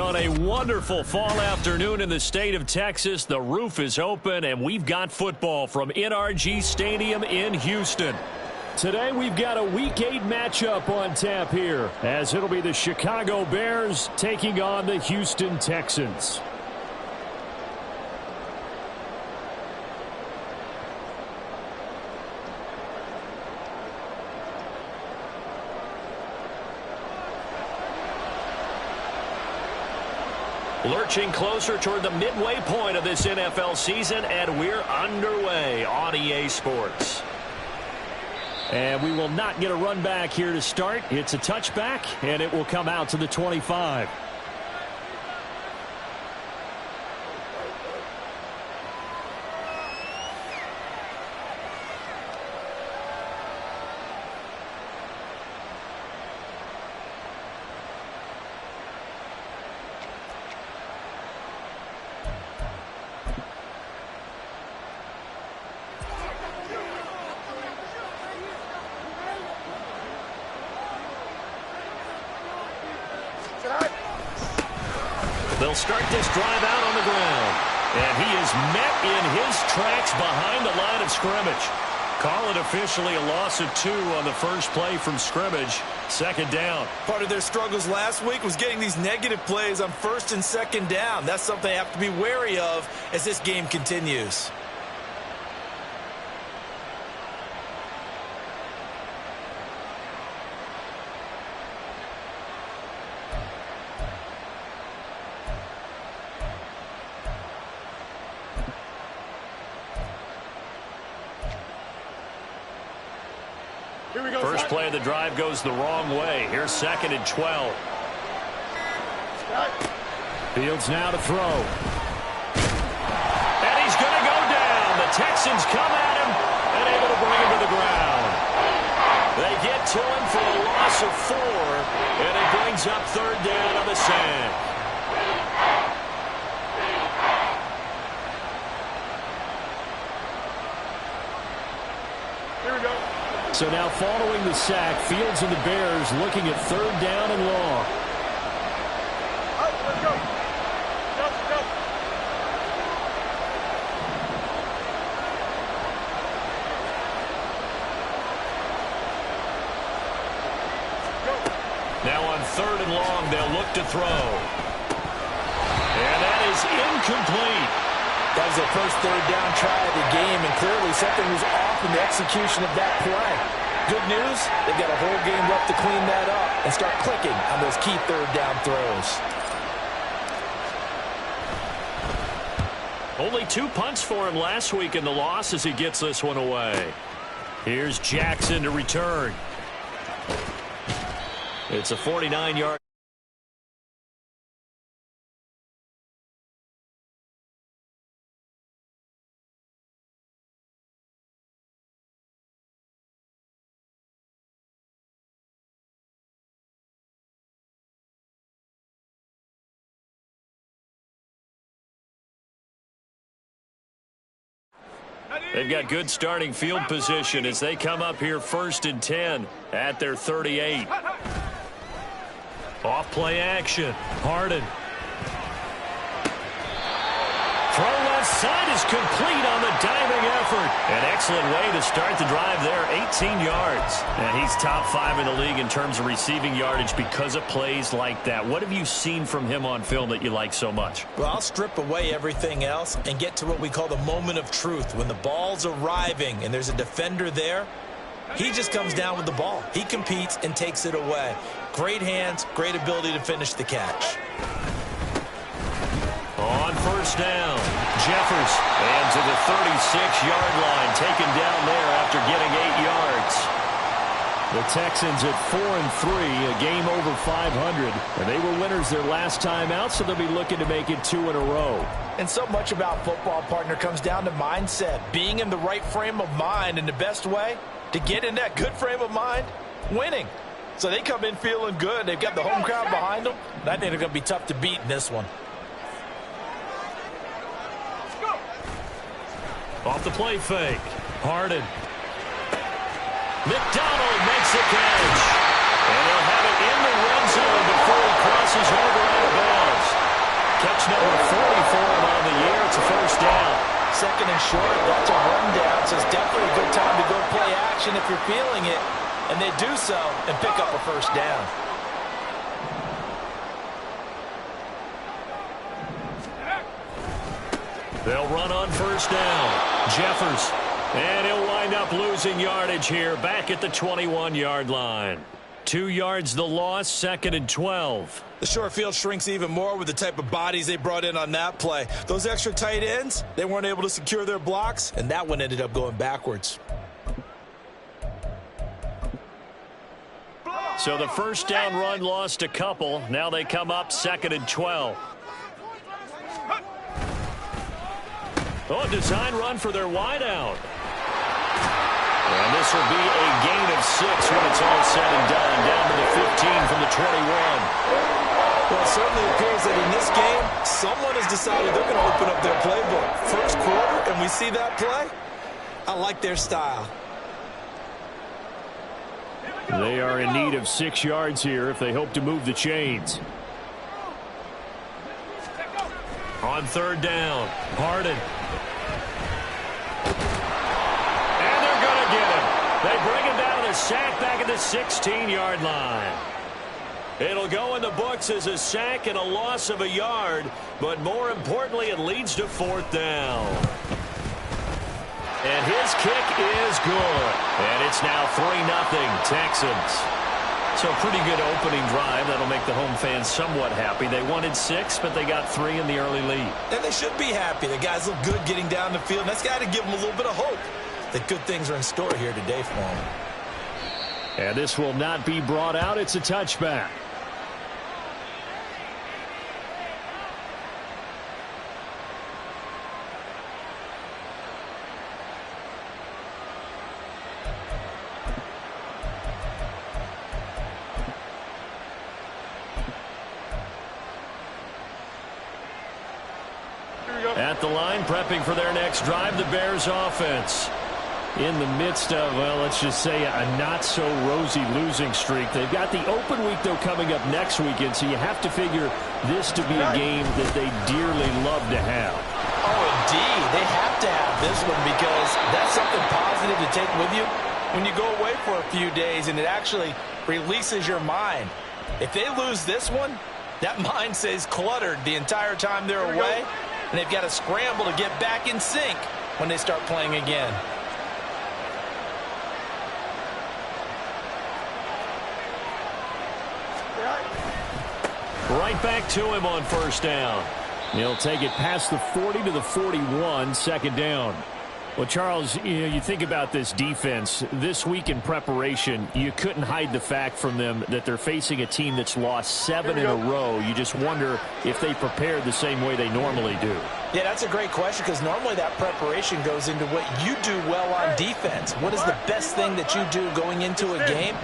On a wonderful fall afternoon in the state of Texas, the roof is open, and we've got football from NRG Stadium in Houston. Today, we've got a Week 8 matchup on tap here, as it'll be the Chicago Bears taking on the Houston Texans. Lurching closer toward the midway point of this NFL season, and we're underway on EA Sports. And we will not get a run back here to start. It's a touchback, and it will come out to the 25. They'll start this drive out on the ground. And he is met in his tracks behind the line of scrimmage. Call it officially a loss of 2 on the first play from scrimmage. Second down. Part of their struggles last week was getting these negative plays on first and second down. That's something they have to be wary of as this game continues. First play of the drive goes the wrong way. Here's 2nd and 12. Fields now to throw. And he's going to go down. The Texans come at him and able to bring him to the ground. They get to him for a loss of 4, and it brings up 3rd down on the sack. Here we go. So now following the sack, Fields and the Bears looking at 3rd down and long. Let's go. Go. Now on 3rd and long, they'll look to throw. And that is incomplete. That was their first 3rd down try of the game, and clearly something was off in the execution of that play. Good news, they've got a whole game left to clean that up and start clicking on those key 3rd down throws. Only 2 punts for him last week in the loss as he gets this one away. Here's Jackson to return. It's a 49-yard. They've got good starting field position as they come up here 1st and 10 at their 38. Off play action. Harden. Throw left side is complete on the diving effort. An excellent way to start the drive there, 18 yards. And he's top 5 in the league in terms of receiving yardage because of plays like that. What have you seen from him on film that you like so much? Well, I'll strip away everything else and get to what we call the moment of truth. When the ball's arriving and there's a defender there, he just comes down with the ball. He competes and takes it away. Great hands, great ability to finish the catch. On 1st down, Jeffers, and to the 36-yard line, taken down there after getting 8 yards. The Texans at 4-3, a game over 500, and they were winners their last time out, so they'll be looking to make it 2 in a row. And so much about football, partner, comes down to mindset, being in the right frame of mind, and the best way to get in that good frame of mind, winning. So they come in feeling good. They've got the home crowd behind them, and I think they're going to be tough to beat in this one. Off the play fake. Harden. McDonald makes the catch. And they'll have it in the red zone before he crosses over out of bounds. short. That's a rundown, so it's definitely a good time to go play action if you're feeling it. And they do so and pick up a first down. They'll run on first down. Jeffers. And he'll wind up losing yardage here back at the 21-yard line. 2 yards the loss, 2nd and 12. The short field shrinks even more with the type of bodies they brought in on that play. Those extra tight ends, they weren't able to secure their blocks, and that one ended up going backwards. So the first down run lost a couple. Now they come up 2nd and 12. Oh, design run for their wideout. And this will be a gain of 6 when it's all said and done. Down to the 15 from the 21. Well, it certainly appears that in this game, someone has decided they're going to open up their playbook. First quarter, and we see that play. I like their style. They are in need of 6 yards here if they hope to move the chains. On third down, Harden. They bring him down to the sack back at the 16-yard line. It'll go in the books as a sack and a loss of a yard, but more importantly, it leads to 4th down. And his kick is good. And it's now 3-0 Texans. So a pretty good opening drive. That'll make the home fans somewhat happy. They wanted 6, but they got 3 in the early lead. And they should be happy. The guys look good getting down the field. And that's got to give them a little bit of hope that good things are in store here today for them. And this will not be brought out. It's a touchback. At the line, prepping for their next drive, the Bears offense. In the midst of, well, let's just say a not-so-rosy losing streak. They've got the open week, though, coming up next weekend, so you have to figure this to be a game that they dearly love to have. Oh, indeed. They have to have this one because that's something positive to take with you when you go away for a few days, and it actually releases your mind. If they lose this one, that mind stays cluttered the entire time they're away, and they've got to scramble to get back in sync when they start playing again. Right back to him on first down. He'll take it past the 40 to the 41, 2nd down. Well, Charles, you think about this defense. This week in preparation, you couldn't hide the fact from them that they're facing a team that's lost 7 in a row. You just wonder if they prepared the same way they normally do. Yeah, that's a great question because normally that preparation goes into what you do well on defense. What is the best thing that you do going into a game?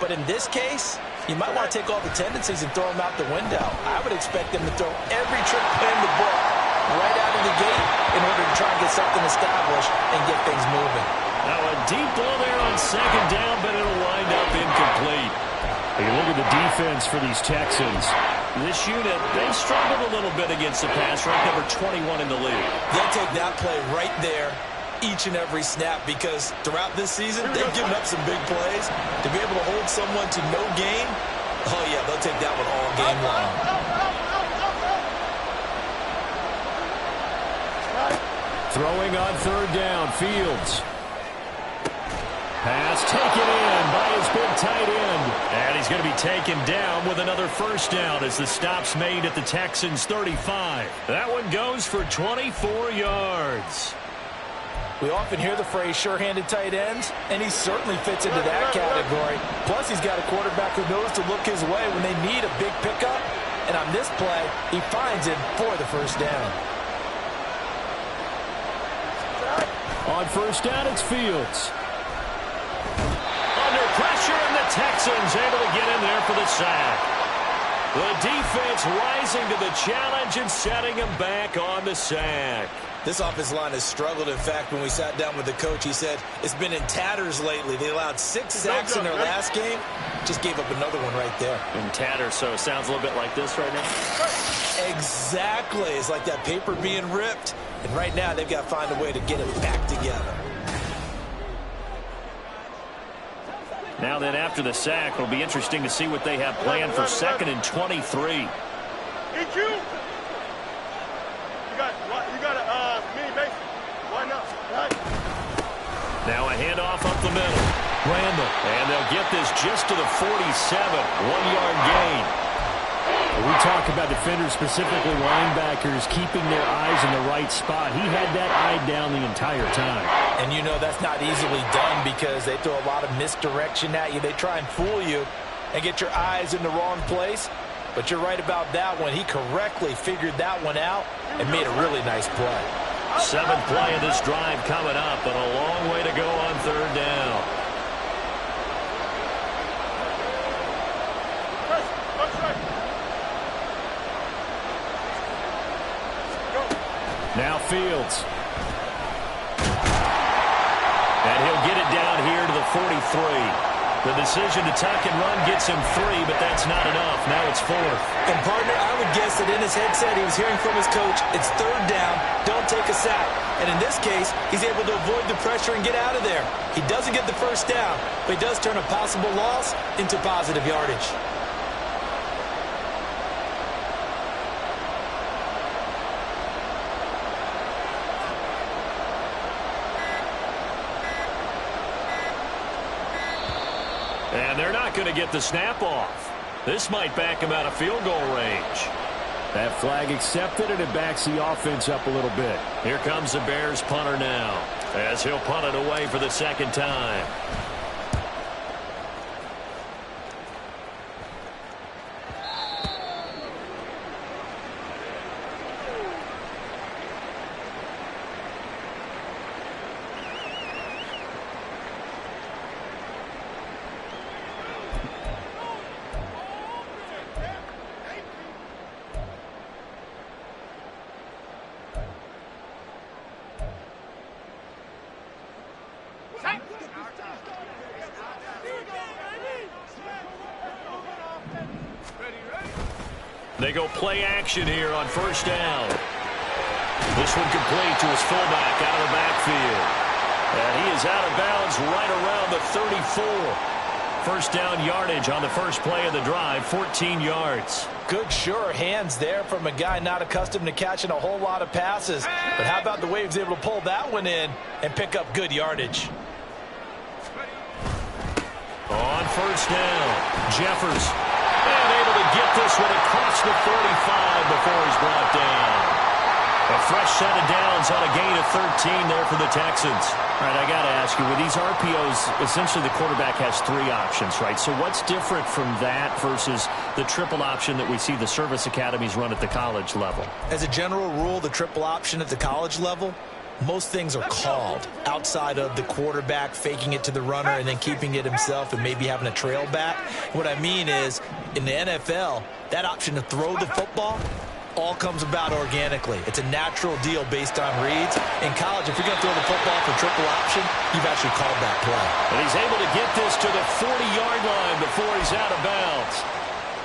But in this case, you might want to take all the tendencies and throw them out the window. I would expect them to throw every trick play in the book right out of the gate in order to try and get something established and get things moving. Now a deep ball there on 2nd down, but it'll wind up incomplete. You look at the defense for these Texans. This unit, they've struggled a little bit against the pass, ranked number 21 in the league. They'll take that play right there each and every snap because throughout this season, they've given up some big plays. To be able to hold someone to no gain, oh yeah, they'll take that one all game long. Throwing on 3rd down, Fields. Pass taken in by his big tight end. And he's going to be taken down with another first down as the stop's made at the Texans' 35. That one goes for 24 yards. We often hear the phrase sure-handed tight ends, and he certainly fits into that category. Plus, he's got a quarterback who knows to look his way when they need a big pickup. And on this play, he finds him for the first down. On first down, it's Fields. Under pressure, and the Texans able to get in there for the sack. The defense rising to the challenge and setting him back on the sack. This offensive line has struggled. In fact, when we sat down with the coach, he said it's been in tatters lately. They allowed 6 sacks in their last game. Just gave up another one right there. In tatters, so it sounds a little bit like this right now. Exactly. It's like that paper being ripped. And right now, they've got to find a way to get it back together. Now then, after the sack, it'll be interesting to see what they have planned for 2nd and 23. Hey, Q! You got a mini base. Why not? Right. Now a handoff up the middle. Randall. And they'll get this just to the 47. 1-yard gain. We talk about defenders, specifically linebackers, keeping their eyes in the right spot. He had that eye down the entire time. And you know that's not easily done because they throw a lot of misdirection at you. They try and fool you and get your eyes in the wrong place. But you're right about that one. He correctly figured that one out and made a really nice play. 7th play of this drive coming up, and a long way to go on 3rd down. Now Fields. And he'll get it down here to the 43. The decision to tuck and run gets him 3, but that's not enough. Now it's 4th. And, partner, I would guess that in his headset he was hearing from his coach, it's 3rd down, don't take a sack. And in this case, he's able to avoid the pressure and get out of there. He doesn't get the 1st down, but he does turn a possible loss into positive yardage. And they're not going to get the snap off. This might back him out of field goal range. That flag accepted, and it backs the offense up a little bit. Here comes the Bears punter now, as he'll punt it away for the 2nd time. They go play action here on 1st down. This one complete to his fullback out of the backfield. And he is out of bounds right around the 34. 1st down yardage on the first play of the drive, 14 yards. Good, sure hands there from a guy not accustomed to catching a whole lot of passes. But how about the way he was able to pull that one in and pick up good yardage? On 1st down, Jeffers. And able to get this one across the 35 before he's brought down. A fresh set of downs on a gain of 13 there for the Texans. All right, I got to ask you, with these RPOs, essentially the quarterback has 3 options, right? So what's different from that versus the triple option that we see the service academies run at the college level? As a general rule, the triple option at the college level, most things are called outside of the quarterback faking it to the runner and then keeping it himself and maybe having a trail back. What I mean is, in the NFL, that option to throw the football all comes about organically. It's a natural deal based on reads. In college, if you're going to throw the football for triple option, you've actually called that play. And he's able to get this to the 40-yard line before he's out of bounds.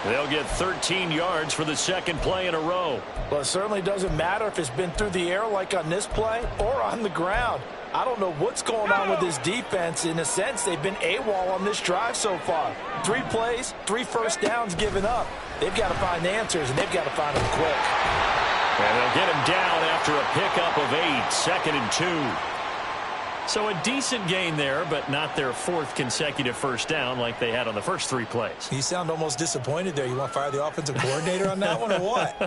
They'll get 13 yards for the 2nd play in a row. Well, it certainly doesn't matter if it's been through the air like on this play or on the ground. I don't know what's going on with this defense. In a sense, they've been AWOL on this drive so far. 3 plays, 3 first downs given up. They've got to find answers, and they've got to find them quick. And they'll get him down after a pickup of 8, 2nd and 2. So a decent gain there, but not their 4th consecutive first down like they had on the first 3 plays. You sound almost disappointed there. You want to fire the offensive coordinator on that one or what?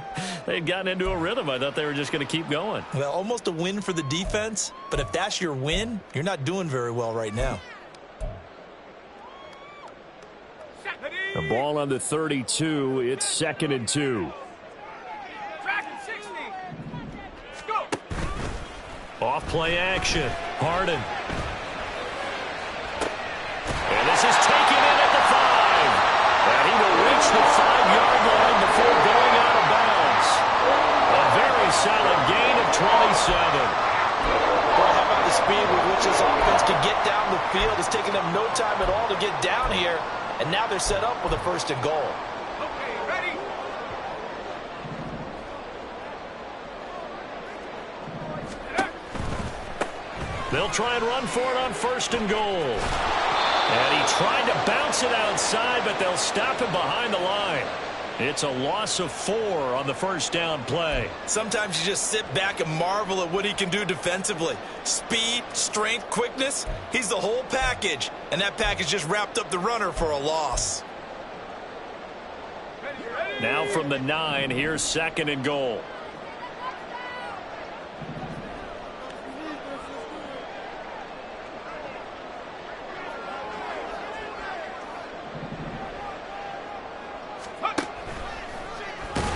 They'd gotten into a rhythm. I thought they were just going to keep going. Well, almost a win for the defense, but if that's your win, you're not doing very well right now. The ball on the 32. It's 2nd and 2. Off play action. Harden. And this is taken in at the 5. And he will reach the 5-yard line before going out of bounds. A very solid gain of 27. Boy, how about the speed with which this offense can get down the field? It's taken them no time at all to get down here. And now they're set up with a 1st and goal. Okay, ready? They'll try and run for it on 1st and goal. And he tried to bounce it outside, but they'll stop him behind the line. It's a loss of 4 on the first down play. Sometimes you just sit back and marvel at what he can do defensively. Speed, strength, quickness, he's the whole package. And that package just wrapped up the runner for a loss. Now from the 9, here's 2nd and goal.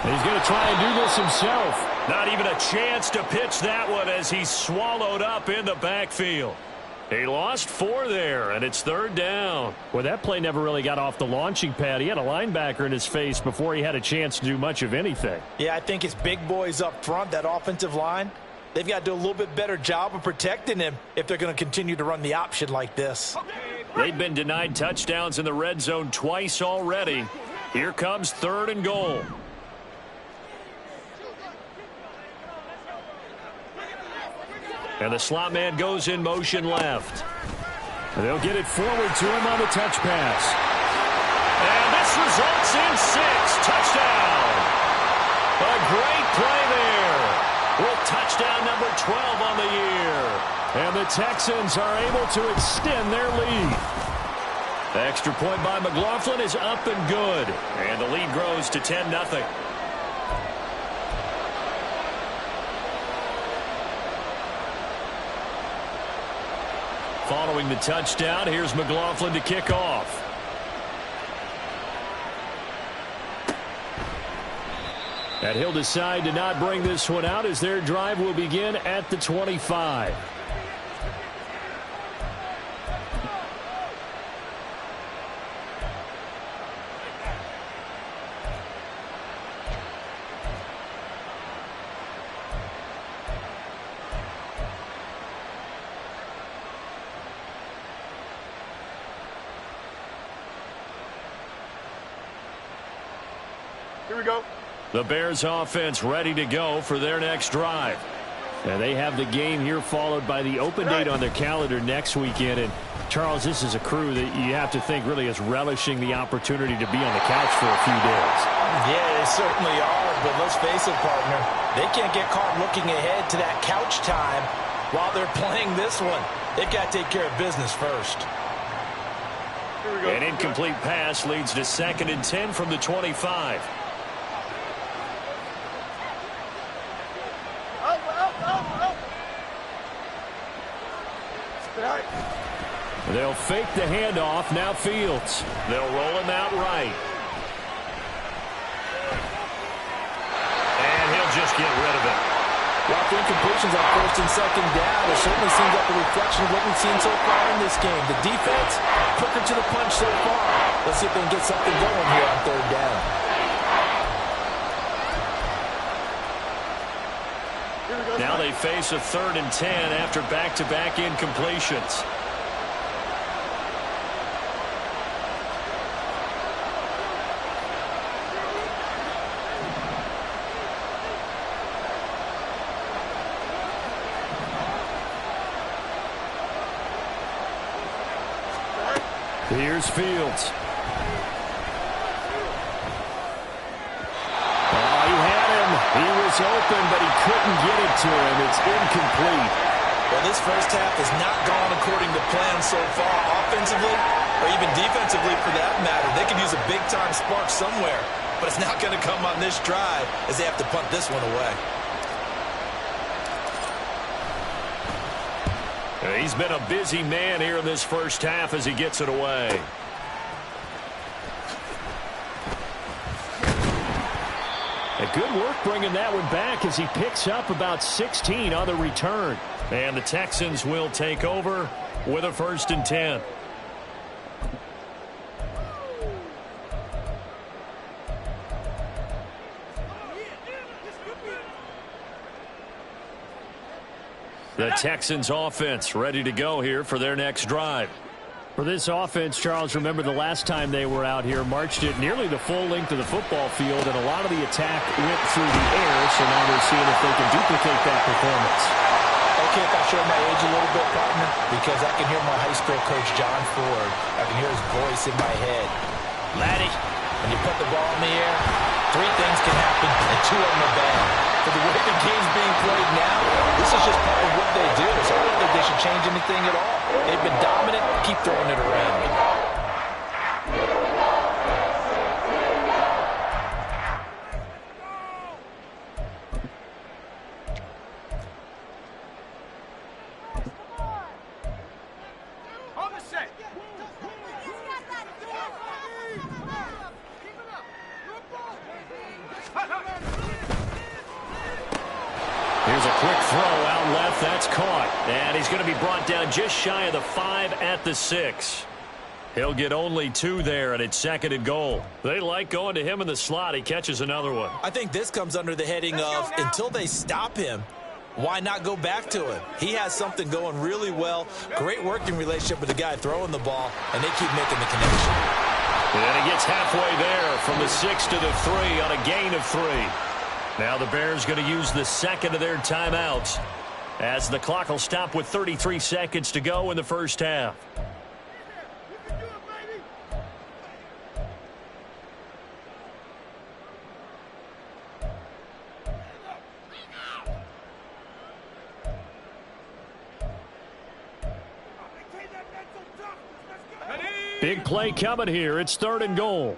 He's going to try and do this himself. Not even a chance to pitch that one as he's swallowed up in the backfield. He lost 4 there, and it's 3rd down. Well, that play never really got off the launching pad. He had a linebacker in his face before he had a chance to do much of anything. Yeah, I think it's big boys up front, that offensive line. They've got to do a little bit better job of protecting him if they're going to continue to run the option like this. They've been denied touchdowns in the red zone twice already. Here comes 3rd and goal. And the slot man goes in motion left. And they'll get it forward to him on the touch pass. And this results in 6. Touchdown. A great play there. With touchdown number 12 on the year. And the Texans are able to extend their lead. The extra point by McLaughlin is up and good. And the lead grows to 10-0. Following the touchdown, here's McLaughlin to kick off. And he'll decide to not bring this one out as their drive will begin at the 25. Here we go. The Bears offense ready to go for their next drive. And they have the game here followed by the open date on their calendar next weekend. And Charles, this is a crew that you have to think really is relishing the opportunity to be on the couch for a few days. Yeah, they certainly are, but let's face it, partner. They can't get caught looking ahead to that couch time while they're playing this one. They've got to take care of business first. Here we go. An incomplete pass leads to 2nd and 10 from the 25. They'll fake the handoff. Now Fields. They'll roll him out right. And he'll just get rid of it. Well, the incompletions on 1st and 2nd down, it certainly seems like a reflection of what we've seen so far in this game. The defense, quicker to the punch so far. Let's see if they can get something going here on 3rd down. Now they face a 3rd and 10 after back-to-back incompletions. Here's Fields. He had him. He was open, but he couldn't get it to him. It's incomplete. Well, this first half has not gone according to plan so far offensively or even defensively for that matter. They could use a big-time spark somewhere, but it's not going to come on this drive as they have to punt this one away. He's been a busy man here in this first half as he gets it away. A good work bringing that one back as he picks up about 16 on the return. And the Texans will take over with a 1st and 10. The Texans offense ready to go here for their next drive. For this offense, Charles, remember the last time they were out here, marched it nearly the full length of the football field, and a lot of the attack went through the air, so now they're seeing if they can duplicate that performance. kick, I'll show my age a little bit, partner, because I can hear my high school coach, John Ford. I can hear his voice in my head. Laddie, when you put the ball in the air, 3 things can happen, and 2 of them are bad. For the way the game's being played now, this is just part of what they do. So I don't think they should change anything at all. They've been dominant. Keep throwing it around. Here's a quick throw out left. That's caught. And he's going to be brought down just shy of the 5 at the 6. He'll get only 2 there, and it's 2nd and goal. They like going to him in the slot. He catches another one. I think this comes under the heading of until they stop him, why not go back to him? He has something going really well. Great working relationship with the guy throwing the ball, and they keep making the connection. And he gets halfway there from the 6 to the 3 on a gain of 3. Now the Bears going to use the 2nd of their timeouts as the clock will stop with 33 seconds to go in the first half. Big play coming here. It's 3rd and goal.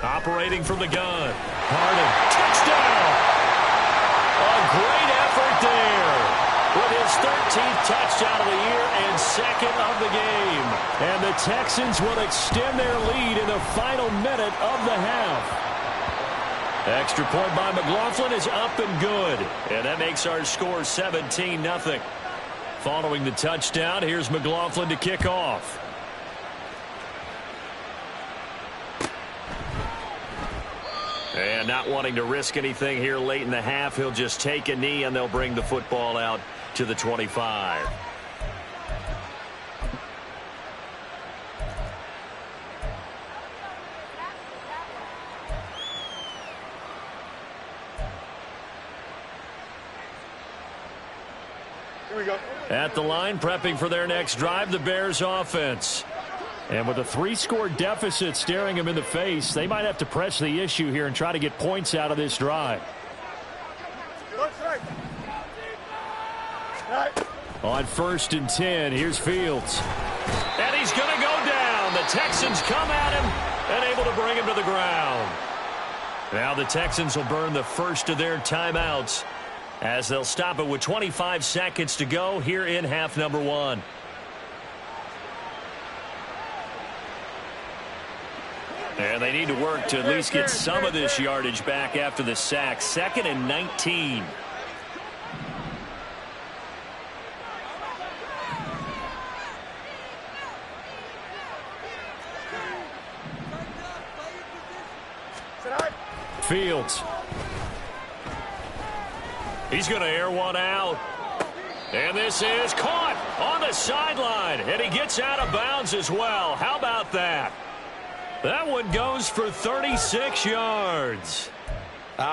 Operating from the gun. Harding. Touchdown! A great effort there. With his 13th touchdown of the year and 2nd of the game. And the Texans will extend their lead in the final minute of the half. Extra point by McLaughlin is up and good. And that makes our score 17-0. Following the touchdown, here's McLaughlin to kick off. And not wanting to risk anything here late in the half, he'll just take a knee and they'll bring the football out to the 25. Here we go. At the line, prepping for their next drive, the Bears offense. And with a 3-score deficit staring them in the face, they might have to press the issue here and try to get points out of this drive. On 1st and 10, here's Fields. And he's going to go down. The Texans come at him and able to bring him to the ground. Now the Texans will burn the first of their timeouts as they'll stop it with 25 seconds to go here in half number 1. And they need to work to at least get some of this yardage back after the sack. 2nd and 19. Fields. He's going to air one out. And this is caught on the sideline. And he gets out of bounds as well. How about that? That one goes for 36 yards.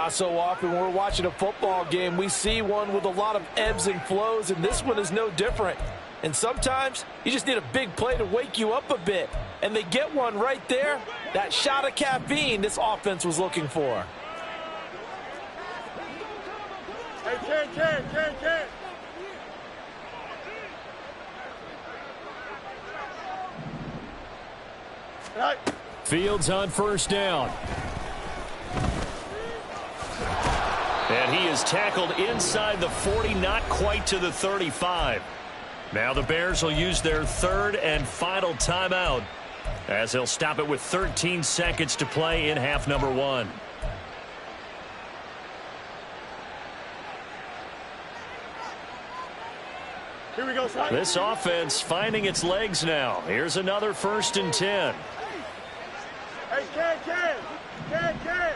So often we're watching a football game, we see one with a lot of ebbs and flows, and this one is no different. And sometimes you just need a big play to wake you up a bit. And they get one right there. That shot of caffeine this offense was looking for. Hey, Ken. Right. Fields on 1st down. And he is tackled inside the 40, not quite to the 35. Now the Bears will use their 3rd and final timeout as they'll stop it with 13 seconds to play in half number 1. Here we go, son. This offense finding its legs now. Here's another 1st and 10. Hey, Ken. Hey, Ken.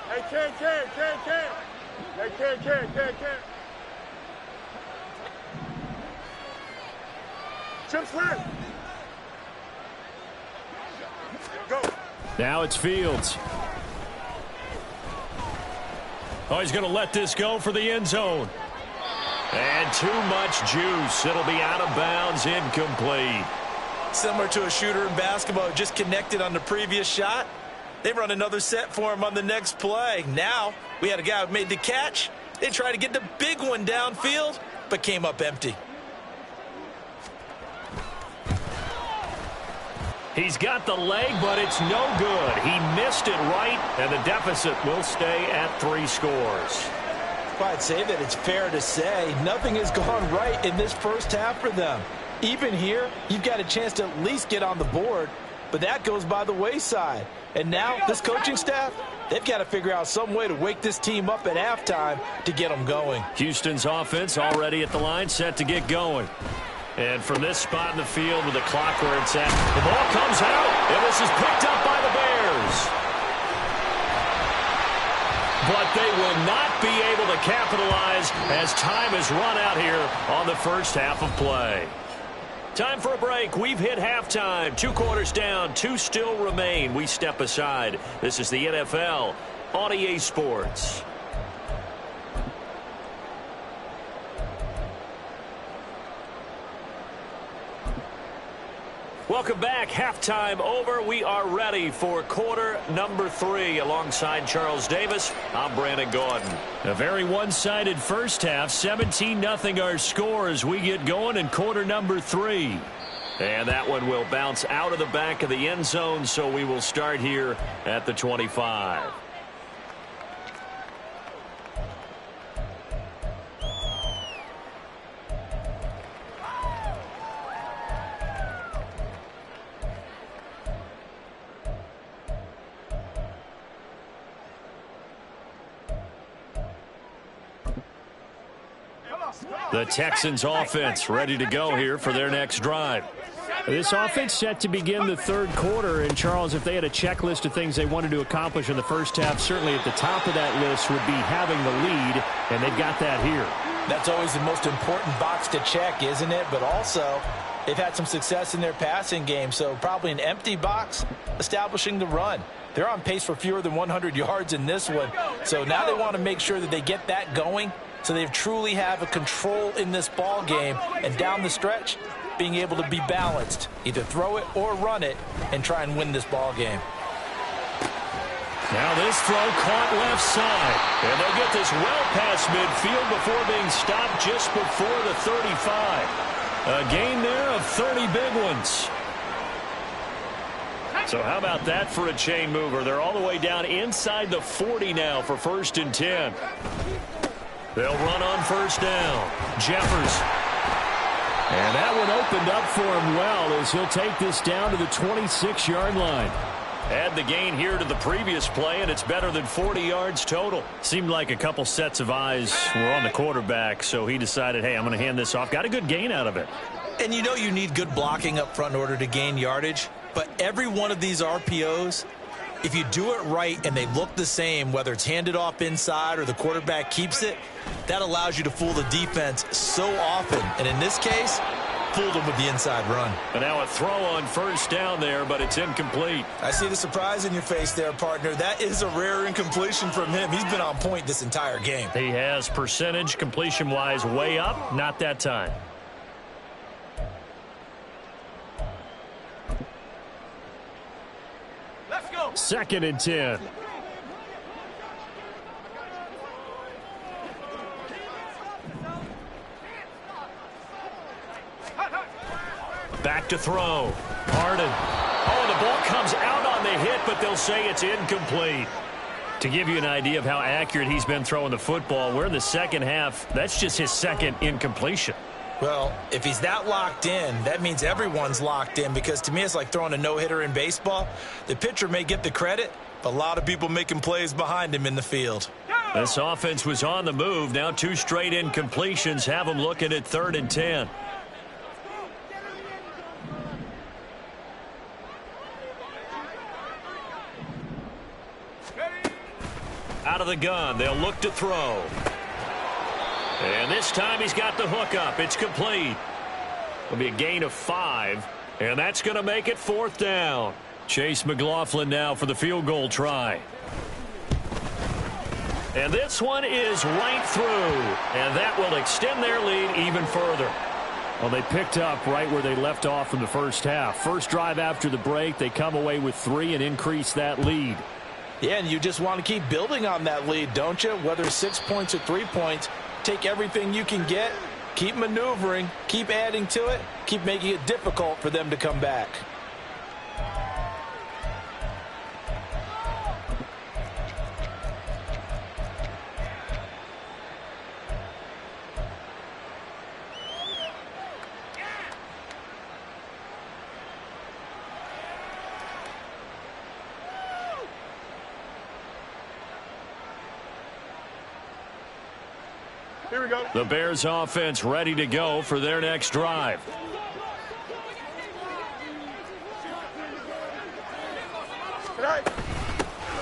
Hey, Ken. Chip slam. Go. Now it's Fields. Oh, he's going to let this go for the end zone. And too much juice. It'll be out of bounds, incomplete. Similar to a shooter in basketball, just connected on the previous shot. They run another set for him on the next play. Now, we had a guy who made the catch. They tried to get the big one downfield, but came up empty. He's got the leg, but it's no good. He missed it right, and the deficit will stay at 3 scores. I'd say that it's fair to say nothing has gone right in this first half for them. Even here, you've got a chance to at least get on the board, but that goes by the wayside. And now, this coaching staff, they've got to figure out some way to wake this team up at halftime to get them going. Houston's offense already at the line, set to get going. And from this spot in the field with the clock where it's at, the ball comes out, and this is picked up by the Bears. But they will not be able to capitalize as time has run out here on the first half of play. Time for a break. We've hit halftime. 2 quarters down, 2 still remain. We step aside. This is the NFL on EA Sports. Welcome back. Halftime over. We are ready for quarter number 3. Alongside Charles Davis, I'm Brandon Gordon. A very one-sided first half. 17-0 our score as we get going in quarter number 3. And that one will bounce out of the back of the end zone, so we will start here at the 25. The Texans offense ready to go here for their next drive. This offense set to begin the third quarter. And, Charles, if they had a checklist of things they wanted to accomplish in the first half, certainly at the top of that list would be having the lead, and they've got that here. That's always the most important box to check, isn't it? But also, they've had some success in their passing game, so probably an empty box establishing the run. They're on pace for fewer than 100 yards in this one, so now they want to make sure that they get that going so they truly have a control in this ball game, and down the stretch, being able to be balanced, either throw it or run it, and try and win this ball game. Now this throw caught left side, and they'll get this well past midfield before being stopped just before the 35. A gain there of 30 big ones. So how about that for a chain mover? They're all the way down inside the 40 now for 1st and 10. They'll run on first down. Jeffers. And that one opened up for him well as he'll take this down to the 26-yard line. Add the gain here to the previous play, and it's better than 40 yards total. Seemed like a couple sets of eyes were on the quarterback, so he decided, hey, I'm going to hand this off. Got a good gain out of it. And you know you need good blocking up front in order to gain yardage, but every one of these RPOs, if you do it right and they look the same, whether it's handed off inside or the quarterback keeps it, that allows you to fool the defense so often. And in this case, fooled them with the inside run. And now a throw on first down there, but it's incomplete. I see the surprise in your face there, partner. That is a rare incompletion from him. He's been on point this entire game. He has percentage completion-wise way up, not that time. Let's go. 2nd and 10. Back to throw. Harden. Oh, the ball comes out on the hit, but they'll say it's incomplete. To give you an idea of how accurate he's been throwing the football, we're in the second half. That's just his 2nd incompletion. Well, if he's that locked in, that means everyone's locked in, because to me it's like throwing a no-hitter in baseball. The pitcher may get the credit, but a lot of people making plays behind him in the field. This offense was on the move. Now 2 straight incompletions have them looking at 3rd and 10. Out of the gun, they'll look to throw. And this time he's got the hook up. It's complete. It'll be a gain of 5, and that's going to make it 4th down. Chase McLaughlin now for the field goal try. And this one is right through. And that will extend their lead even further. Well, they picked up right where they left off in the first half. First drive after the break, they come away with 3 and increase that lead. Yeah, and you just want to keep building on that lead, don't you? Whether 6 points or 3 points, take everything you can get, keep maneuvering, keep adding to it, keep making it difficult for them to come back. Here we go. The Bears offense ready to go for their next drive. Right.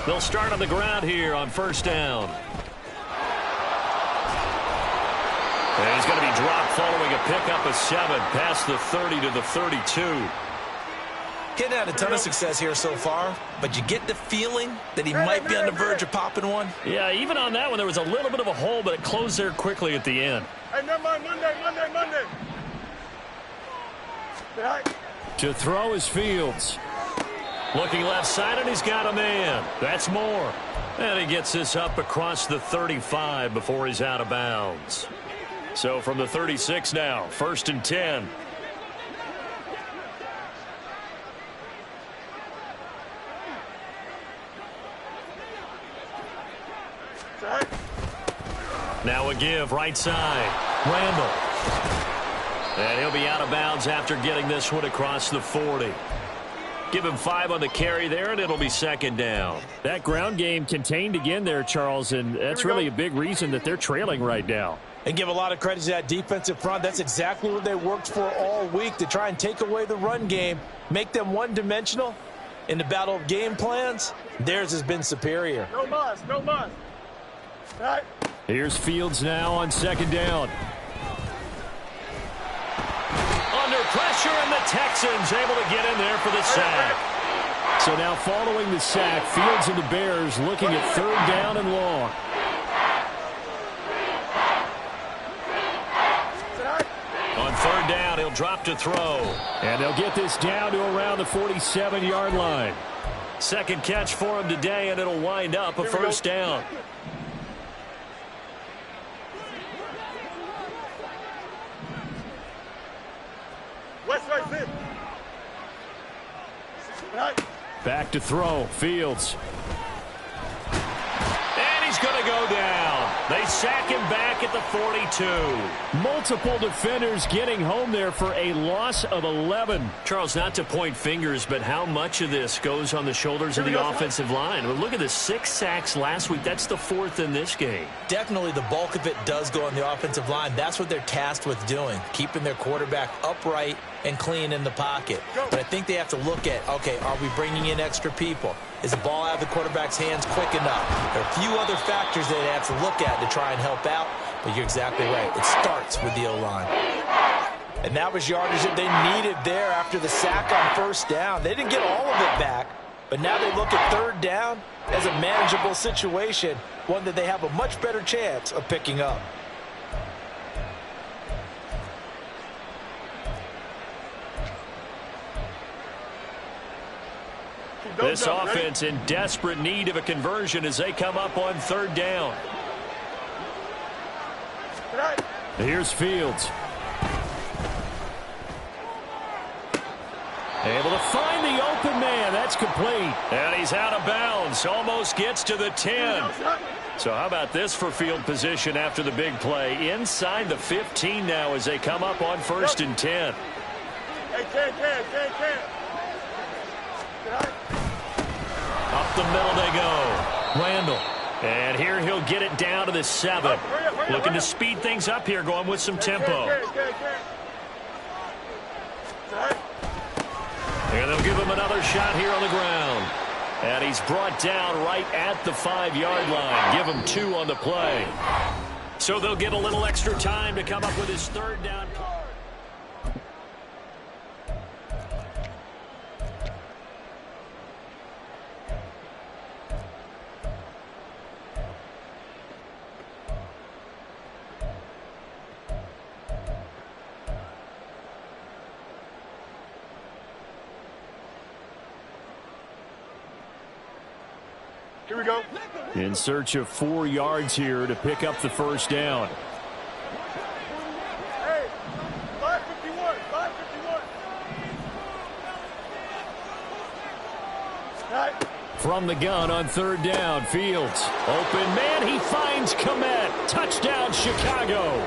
They'll start on the ground here on first down. And he's going to be dropped following a pickup of 7 past the 30 to the 32. Getting had a ton of success here so far, but you get the feeling that he might be on the verge of popping one. Yeah, even on that one, there was a little bit of a hole, but it closed there quickly at the end. Hey, never mind. Monday. Right. To throw is Fields. Looking left side, and he's got a man. That's Moore. And he gets this up across the 35 before he's out of bounds. So from the 36 now, 1st and 10. Right. Now a give, right side. Randall. And he'll be out of bounds after getting this one across the 40. Give him 5 on the carry there, and it'll be 2nd down. That ground game contained again there, Charles, and that's really a big reason that they're trailing right now. And give a lot of credit to that defensive front. That's exactly what they worked for all week, to try and take away the run game, make them one-dimensional. In the battle of game plans, theirs has been superior. No muss. Right. Here's Fields now on 2nd down. Under pressure, and the Texans able to get in there for the sack. So now following the sack, Fields and the Bears looking at 3rd down and long. On 3rd down, he'll drop to throw. And they'll get this down to around the 47-yard line. 2nd catch for him today, and it'll wind up a 1st down. West right fit. Right. Back to throw, Fields. And he's going to go down. They sack him back at the 42. Multiple defenders getting home there for a loss of 11. Charles, not to point fingers, but how much of this goes on the shoulders of the offensive line? Well, look at the 6 sacks last week. That's the 4th in this game. Definitely the bulk of it does go on the offensive line. That's what they're tasked with doing, keeping their quarterback upright and clean in the pocket. But I think they have to look at, okay, are we bringing in extra people? Is the ball out of the quarterback's hands quick enough? There are a few other factors that they have to look at to try and help out, but you're exactly right. It starts with the O-line. And that was yardage that they needed there after the sack on 1st down. They didn't get all of it back, but now they look at 3rd down as a manageable situation, one that they have a much better chance of picking up. This offense in desperate need of a conversion as they come up on 3rd down. Here's Fields. Able to find the open man. That's complete. And he's out of bounds. Almost gets to the 10. So how about this for field position after the big play? Inside the 15 now as they come up on 1st and 10. Up the middle they go. Randall. And here he'll get it down to the 7. Looking to speed things up here, going with some tempo. And they'll give him another shot here on the ground. And he's brought down right at the 5-yard line. Give him 2 on the play. So they'll get a little extra time to come up with his 3rd down play. Here we go. In search of 4 yards here to pick up the first down. Hey, 551, 551. All right. From the gun on third down, Fields. Open man, he finds Kmet. Touchdown, Chicago.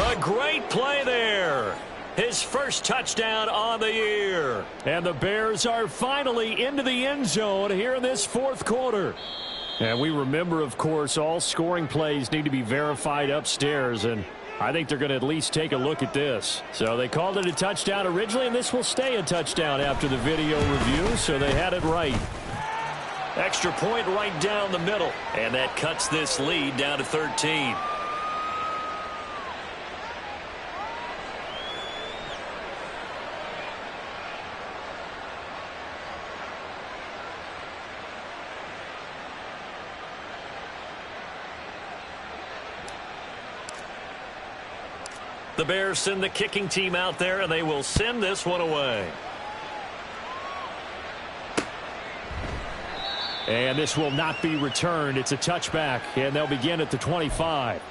A great play there. His first touchdown on the year. And the Bears are finally into the end zone here in this fourth quarter. And we remember, of course, all scoring plays need to be verified upstairs, and I think they're going to at least take a look at this. So they called it a touchdown originally, and this will stay a touchdown after the video review, so they had it right. Extra point right down the middle, and that cuts this lead down to 13. The Bears send the kicking team out there, and they will send this one away. And this will not be returned. It's a touchback, and they'll begin at the 25.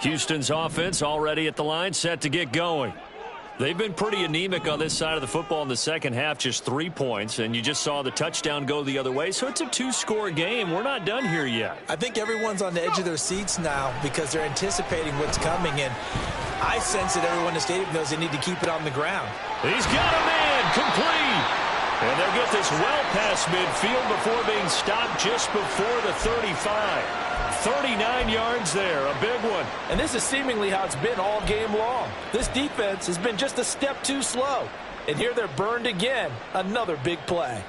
Houston's offense already at the line, set to get going. They've been pretty anemic on this side of the football in the second half, just 3 points, and you just saw the touchdown go the other way, so it's a 2-score game. We're not done here yet. I think everyone's on the edge of their seats now because they're anticipating what's coming, and I sense that everyone in the stadium knows they need to keep it on the ground. He's got a man, complete. And they'll get this well past midfield before being stopped just before the 35. 39 yards there, a big one. And this is seemingly how it's been all game long. This defense has been just a step too slow. And here they're burned again. Another big play.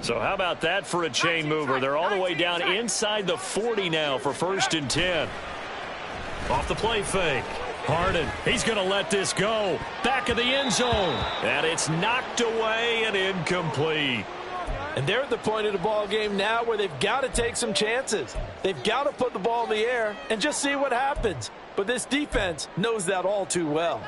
So how about that for a chain mover? They're all the way down inside the 40 now for 1st and 10. Off the play fake. Harden, he's going to let this go. Back of the end zone. And it's knocked away and incomplete. And they're at the point of the ball game now where they've got to take some chances. They've got to put the ball in the air and just see what happens. But this defense knows that all too well.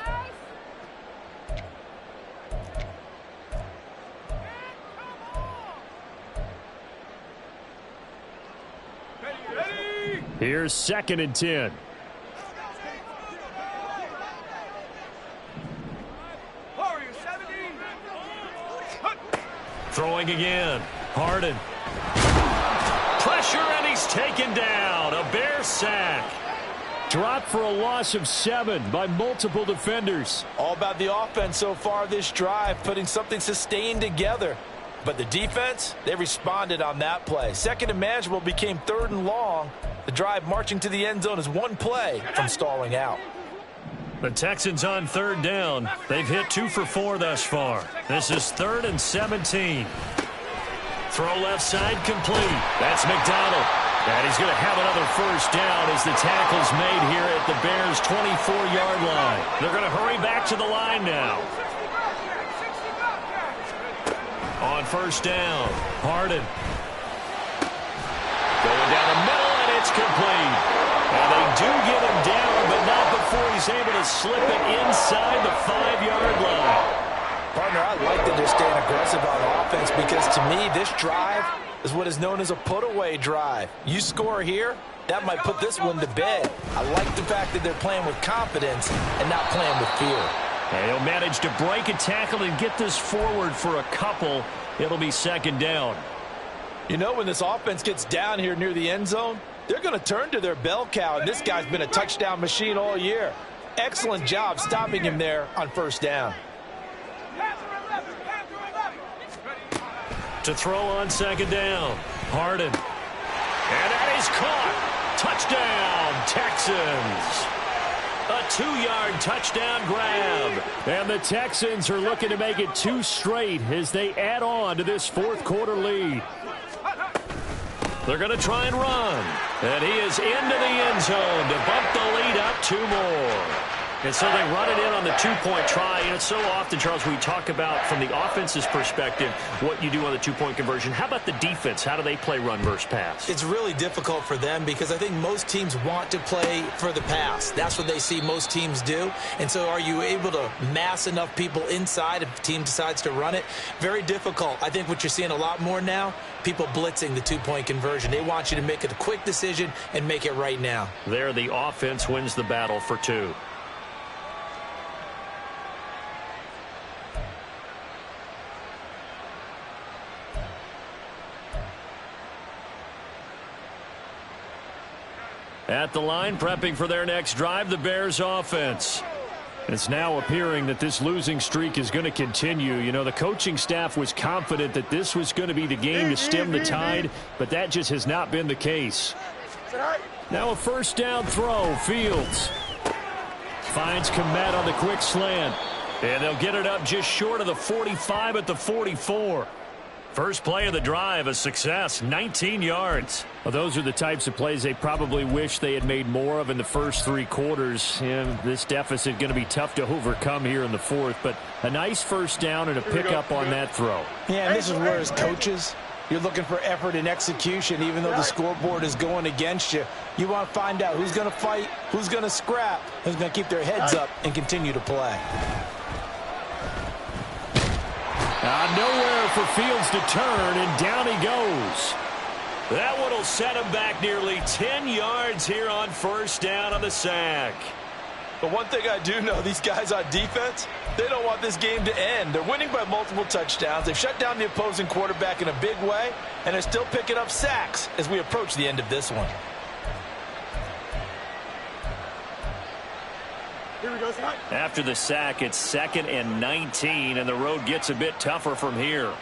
Here's 2nd and 10. Throwing again. Harden. Pressure, and he's taken down. A Bear sack. Dropped for a loss of 7 by multiple defenders. All about the offense so far this drive, putting something sustained together. But the defense, they responded on that play. 2nd and manageable became 3rd and long. The drive marching to the end zone is 1 play from stalling out. The Texans on 3rd down. They've hit 2 for 4 thus far. This is 3rd and 17. Throw left side complete. That's McDonald. And he's going to have another first down as the tackle's made here at the Bears' 24-yard line. They're going to hurry back to the line now. On 1st down, Harden. Going down the middle, and it's complete. And they do get him down, but not before he's able to slip it inside the 5-yard line. Partner, I like that they're staying aggressive on offense because to me, this drive is what is known as a put-away drive. You score here, that might put this one to bed. I like the fact that they're playing with confidence and not playing with fear. And he'll manage to break a tackle and get this forward for a couple. It'll be 2nd down. You know, when this offense gets down here near the end zone, they're going to turn to their bell cow, and this guy's been a touchdown machine all year. Excellent job stopping him there on 1st down. To throw on 2nd down, Harden. And that is caught. Touchdown, Texans. A 2-yard touchdown grab. And the Texans are looking to make it 2 straight as they add on to this fourth-quarter lead. They're going to try and run. And he is into the end zone to bump the lead up 2 more. And so they run it in on the 2-point try. And it's so often, Charles, we talk about from the offense's perspective what you do on the 2-point conversion. How about the defense? How do they play run versus pass? It's really difficult for them because I think most teams want to play for the pass. That's what they see most teams do. And so are you able to mass enough people inside if the team decides to run it? Very difficult. I think what you're seeing a lot more now, people blitzing the 2-point conversion. They want you to make a quick decision and make it right now. There, the offense wins the battle for 2. At the line, prepping for their next drive, the Bears offense. It's now appearing that this losing streak is going to continue. You know, the coaching staff was confident that this was going to be the game to stem the tide, but that just has not been the case. Now a first down throw. Fields finds Komet on the quick slant. And they'll get it up just short of the 45 at the 44. First play of the drive, a success, 19 yards. Well, those are the types of plays they probably wish they had made more of in the first 3 quarters. And this deficit going to be tough to overcome here in the fourth. But a nice first down and a pickup on that throw. Yeah, and this is where as coaches, you're looking for effort and execution. Even though the scoreboard is going against you, you want to find out who's going to fight, who's going to scrap, who's going to keep their heads up and continue to play. Nowhere for Fields to turn, and down he goes. That one will set him back nearly 10 yards here on first down on the sack. But one thing I do know, these guys on defense, they don't want this game to end. They're winning by multiple touchdowns. They've shut down the opposing quarterback in a big way, and they're still picking up sacks as we approach the end of this one. After the sack, it's 2nd and 19, and the road gets a bit tougher from here.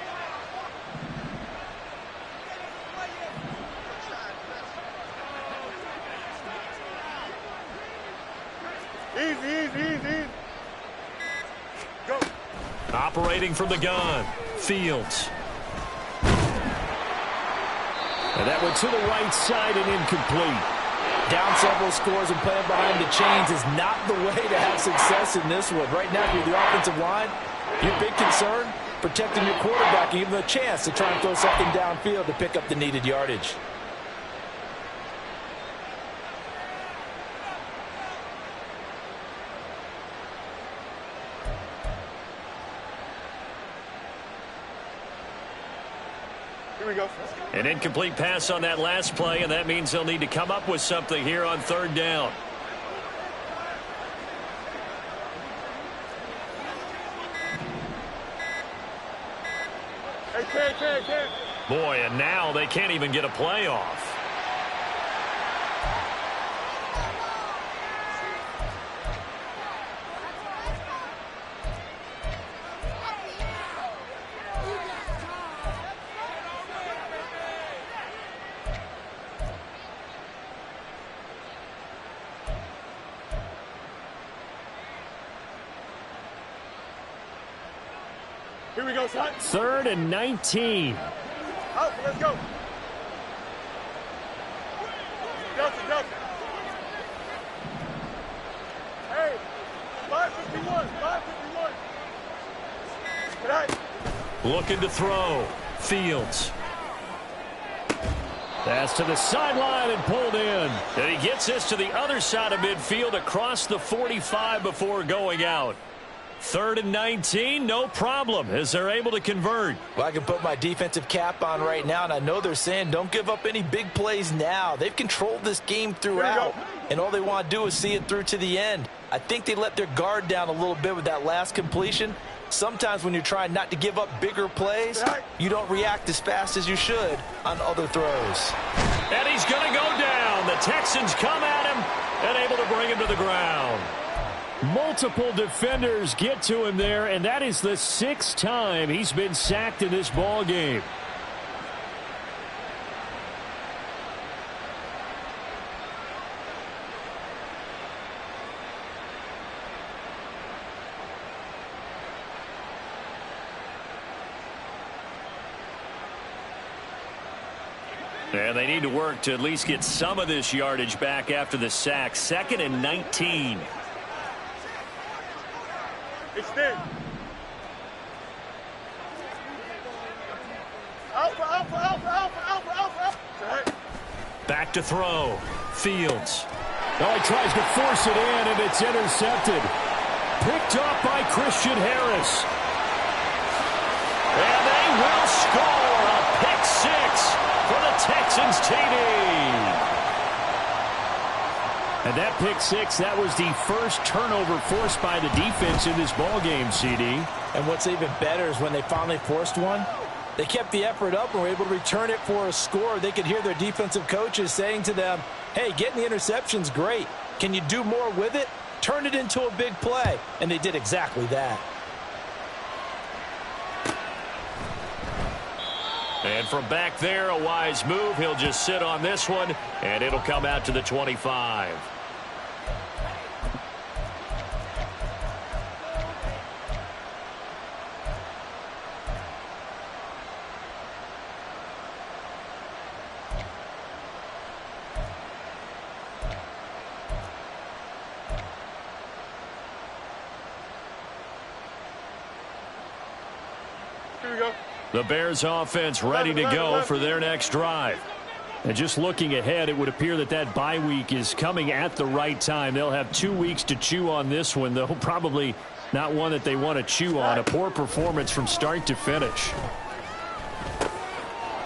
Easy. Go. Operating from the gun, Fields. And that went to the right side and incomplete. Down several scores and playing behind the chains is not the way to have success in this one. Right now, if you're the offensive line, your big concern, protecting your quarterback and giving him a chance to try and throw something downfield to pick up the needed yardage. Here we go. An incomplete pass on that last play, and that means they'll need to come up with something here on 3rd down. Hey. Boy, and now they can't even get a play off. Here we go, son. 3rd and 19. Out, let's go. Delta. Hey, 551. Tonight. Looking to throw. Fields. Pass to the sideline and pulled in. And he gets this to the other side of midfield across the 45 before going out. 3rd and 19, no problem, as they're able to convert. Well, I can put my defensive cap on right now, and I know they're saying don't give up any big plays now. They've controlled this game throughout, and all they want to do is see it through to the end. I think they let their guard down a little bit with that last completion. Sometimes when you're trying not to give up bigger plays, you don't react as fast as you should on other throws. And he's going to go down. The Texans come at him and able to bring him to the ground. Multiple defenders get to him there, and that is the 6th time he's been sacked in this ball game. And they need to work to at least get some of this yardage back after the sack. 2nd and 19. Extend. Alpha. Back to throw. Fields. Oh, he tries to force it in, and it's intercepted. Picked up by Christian Harris. And they will score a pick 6 for the Texans TD. And that pick 6, that was the first turnover forced by the defense in this ballgame, CD. And what's even better is when they finally forced one, they kept the effort up and were able to return it for a score. They could hear their defensive coaches saying to them, hey, getting the interception's great. Can you do more with it? Turn it into a big play. And they did exactly that. And from back there, a wise move. He'll just sit on this one, and it'll come out to the 25. Here we go. The Bears offense ready to go for their next drive. And just looking ahead, it would appear that that bye week is coming at the right time. They'll have 2 weeks to chew on this one, though probably not one that they want to chew on. A poor performance from start to finish.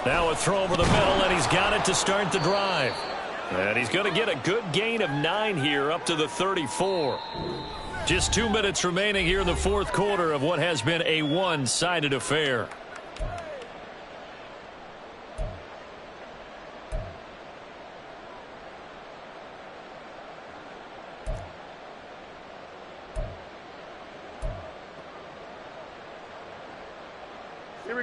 Now a throw over the middle, and he's got it to start the drive. And he's going to get a good gain of 9 here up to the 34. Just 2 minutes remaining here in the fourth quarter of what has been a one-sided affair.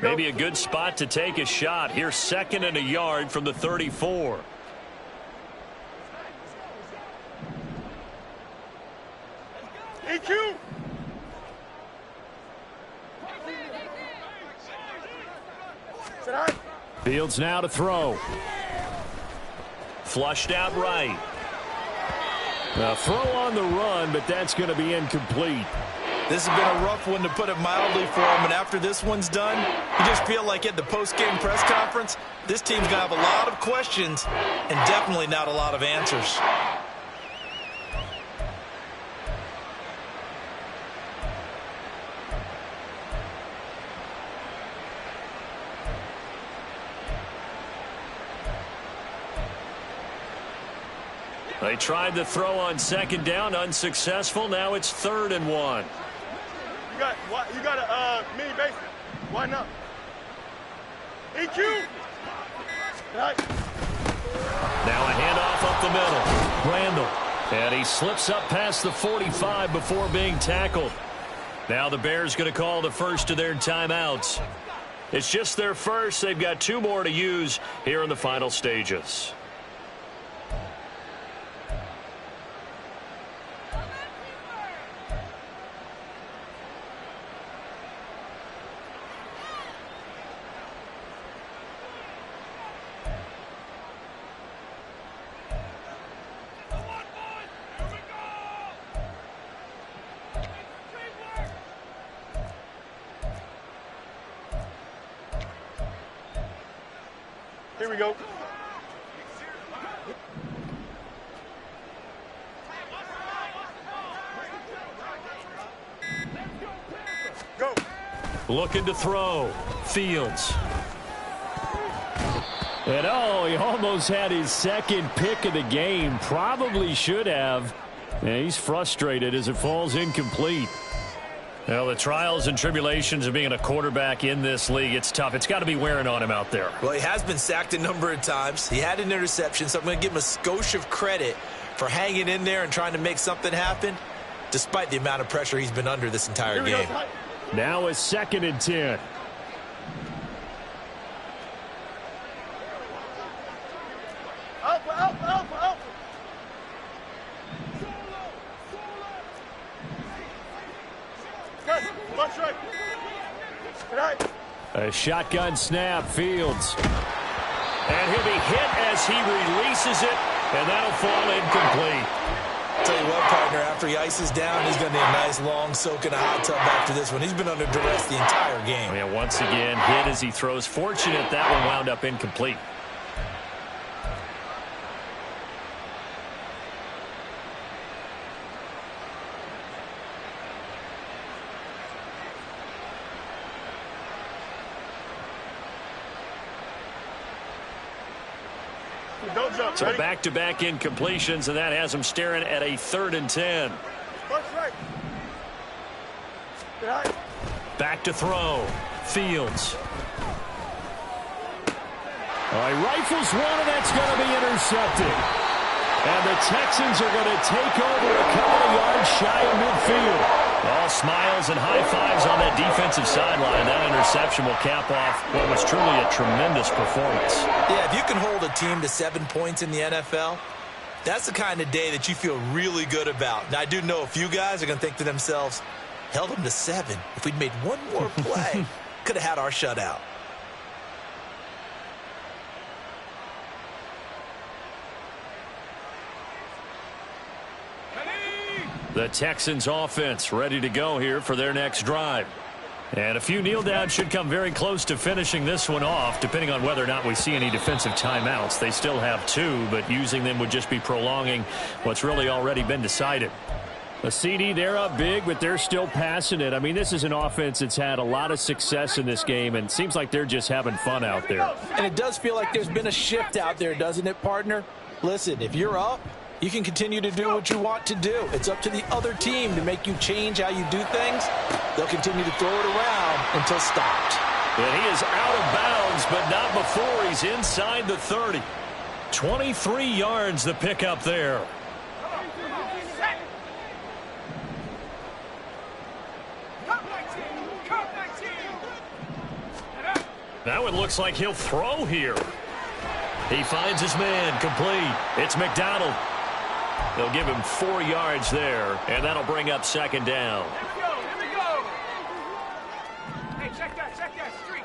Maybe a good spot to take a shot. Here's 2nd and a yard from the 34. EQ. Fields now to throw. Flushed out right. A throw on the run, but that's going to be incomplete. This has been a rough one, to put it mildly, for him. And after this one's done, you just feel like at the post-game press conference, this team's going to have a lot of questions and definitely not a lot of answers. They tried the throw on 2nd down, unsuccessful. Now it's 3rd and 1. You got a mini basic. Why not? EQ. Right. Now a handoff up the middle. Randall. And he slips up past the 45 before being tackled. Now the Bears going to call the first of their timeouts. It's just their first. They've got 2 more to use here in the final stages. Here we go. Go. Looking to throw. Fields. And oh, he almost had his 2nd pick of the game. Probably should have. And he's frustrated as it falls incomplete. Well, the trials and tribulations of being a quarterback in this league, it's tough. It's got to be wearing on him out there. Well, he has been sacked a number of times. He had an interception, so I'm going to give him a skosh of credit for hanging in there and trying to make something happen, despite the amount of pressure he's been under this entire game. Now a 2nd and 10. Alpha. Watch right. A shotgun snap. Fields. And he'll be hit as he releases it, and that'll fall incomplete. I'll tell you what, partner, after he ices down, he's going to need a nice long soak in a hot tub after this one. He's been under duress the entire game. Yeah, once again, hit as he throws. Fortunate that one wound up incomplete. So back-to-back incompletions, and that has him staring at a 3rd and 10. Back to throw. Fields. He rifles one, and that's going to be intercepted. And the Texans are going to take over a couple of yards shy of midfield. All smiles and high fives on that defensive sideline. That interception will cap off what was truly a tremendous performance. Yeah, if you can hold a team to 7 points in the NFL, that's the kind of day that you feel really good about. Now, I do know a few guys are going to think to themselves, held them to 7. If we'd made one more play, could have had our shutout. The Texans offense ready to go here for their next drive. And a few kneel downs should come very close to finishing this one off, depending on whether or not we see any defensive timeouts. They still have 2, but using them would just be prolonging what's really already been decided. A CD, they're up big, but they're still passing it. I mean, this is an offense that's had a lot of success in this game, and it seems like they're just having fun out there. And it does feel like there's been a shift out there, doesn't it, partner? Listen, if you're up, you can continue to do what you want to do. It's up to the other team to make you change how you do things. They'll continue to throw it around until stopped. And he is out of bounds, but not before he's inside the 30. 23 yards the pickup there. Now it looks like he'll throw here. He finds his man, complete. It's McDonald. They'll give him 4 yards there, and that'll bring up 2nd down. Here we go. Hey, check that, street.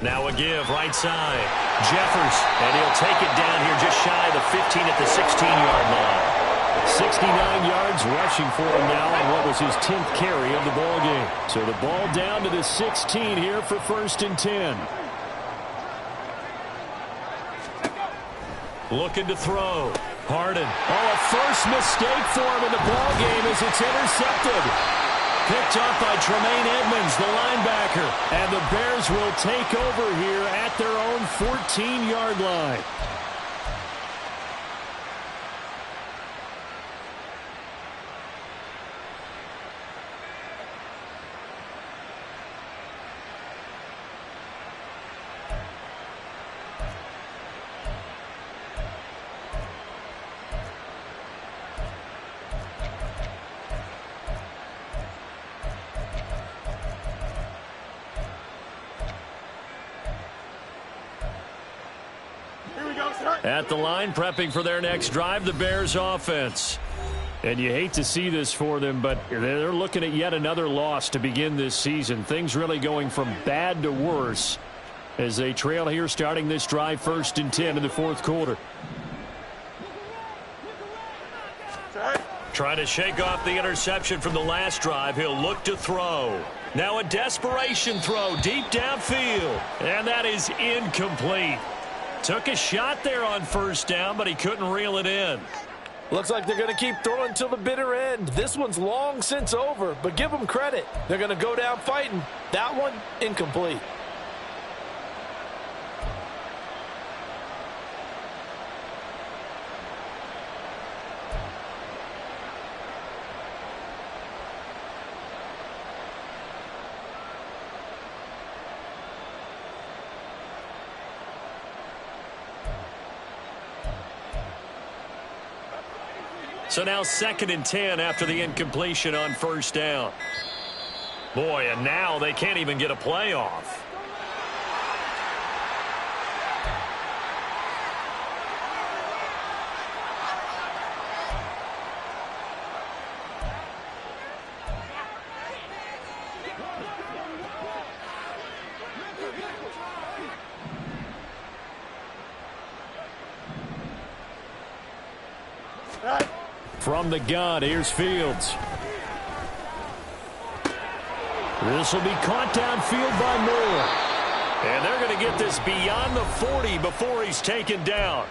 Now a give, right side. Jeffers, and he'll take it down here just shy of the 15 at the 16-yard line. 69 yards rushing for him now on what was his 10th carry of the ball game. So the ball down to the 16 here for 1st and 10. Looking to throw. Harden. A first mistake for him in the ball game as it's intercepted. Picked up by Tremaine Edmonds, the linebacker. And the Bears will take over here at their own 14-yard line. At the line, prepping for their next drive, the Bears offense. And you hate to see this for them, but they're looking at yet another loss to begin this season. Things really going from bad to worse as they trail here starting this drive 1st and 10 in the 4th quarter. Trying to shake off the interception from the last drive. He'll look to throw. Now a desperation throw deep downfield. And that is incomplete. Took a shot there on 1st down, but he couldn't reel it in. Looks like they're going to keep throwing till the bitter end. This one's long since over, but give them credit. They're going to go down fighting. That one, incomplete. So now 2nd and 10 after the incompletion on 1st down. Boy, and now they can't even get a play off. From the gun, here's Fields. This will be caught downfield by Moore. And they're going to get this beyond the 40 before he's taken down.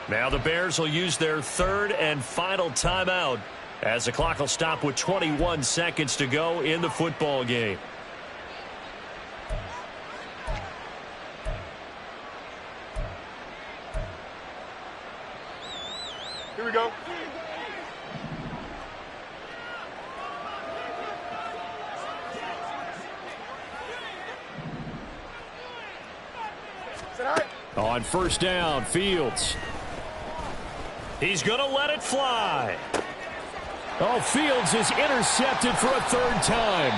Now the Bears will use their third and final timeout as the clock will stop with 21 seconds to go in the football game. Here we go. On first down, Fields. He's going to let it fly. Oh, Fields is intercepted for a third time.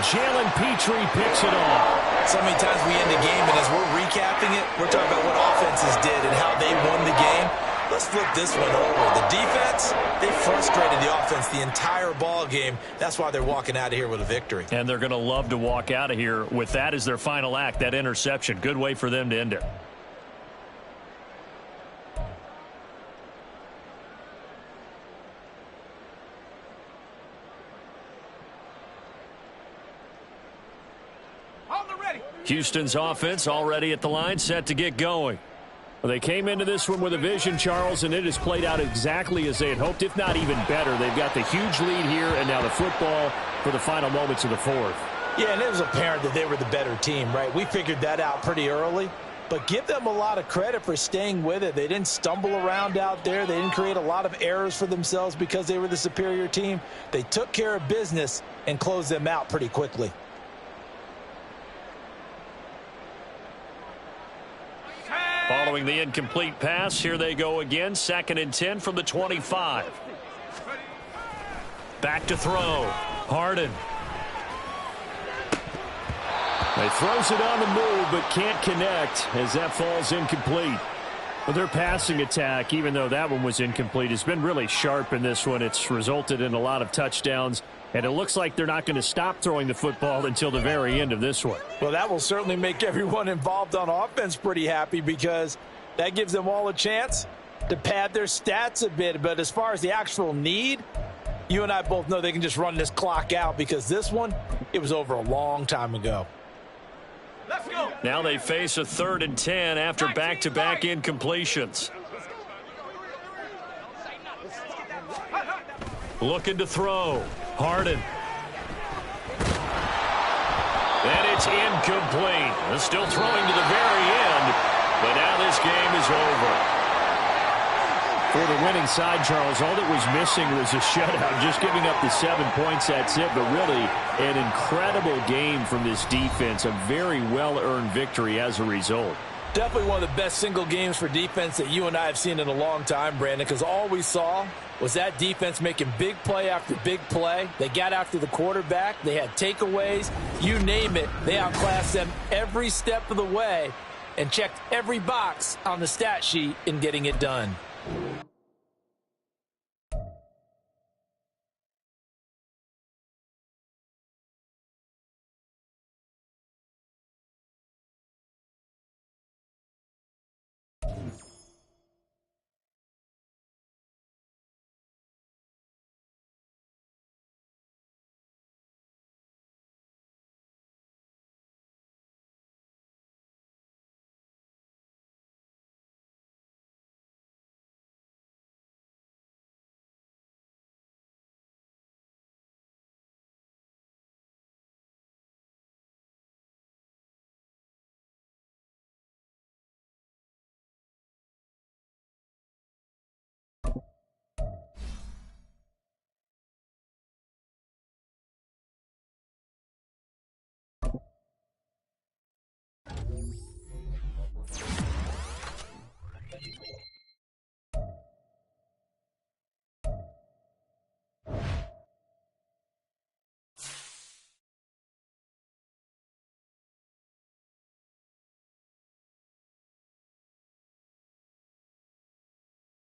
Jalen Petrie picks it off. So many times we end the game, and as we're recapping it, we're talking about what offenses did and how they won the game. Let's flip this one over. The defense, they frustrated the offense the entire ball game. That's why they're walking out of here with a victory. And they're going to love to walk out of here with that as their final act, that interception. Good way for them to end it. Houston's offense already at the line, set to get going. Well, they came into this one with a vision, Charles, and it has played out exactly as they had hoped, if not even better. They've got the huge lead here, and now the football for the final moments of the fourth. Yeah, and it was apparent that they were the better team, right? We figured that out pretty early. But give them a lot of credit for staying with it. They didn't stumble around out there. They didn't create a lot of errors for themselves because they were the superior team. They took care of business and closed them out pretty quickly. Following the incomplete pass, here they go again. 2nd and 10 from the 25. Back to throw. Harden. He throws it on the move, but can't connect as that falls incomplete. Well, their passing attack, even though that one was incomplete, has been really sharp in this one. It's resulted in a lot of touchdowns, and it looks like they're not going to stop throwing the football until the very end of this one. Well, that will certainly make everyone involved on offense pretty happy because that gives them all a chance to pad their stats a bit. But as far as the actual need, you and I both know they can just run this clock out because this one, it was over a long time ago. Let's go. Now they face a 3rd and 10 after back-to-back incompletions. Looking to throw. Harden. And it's incomplete. They're still throwing to the very end, but now this game is over. For the winning side, Charles, all that was missing was a shutout. Just giving up the 7 points, that's it. But really, an incredible game from this defense. A very well-earned victory as a result. Definitely one of the best single games for defense that you and I have seen in a long time, Brandon, because all we saw was that defense making big play after big play. They got after the quarterback. They had takeaways. You name it. They outclassed them every step of the way and checked every box on the stat sheet in getting it done.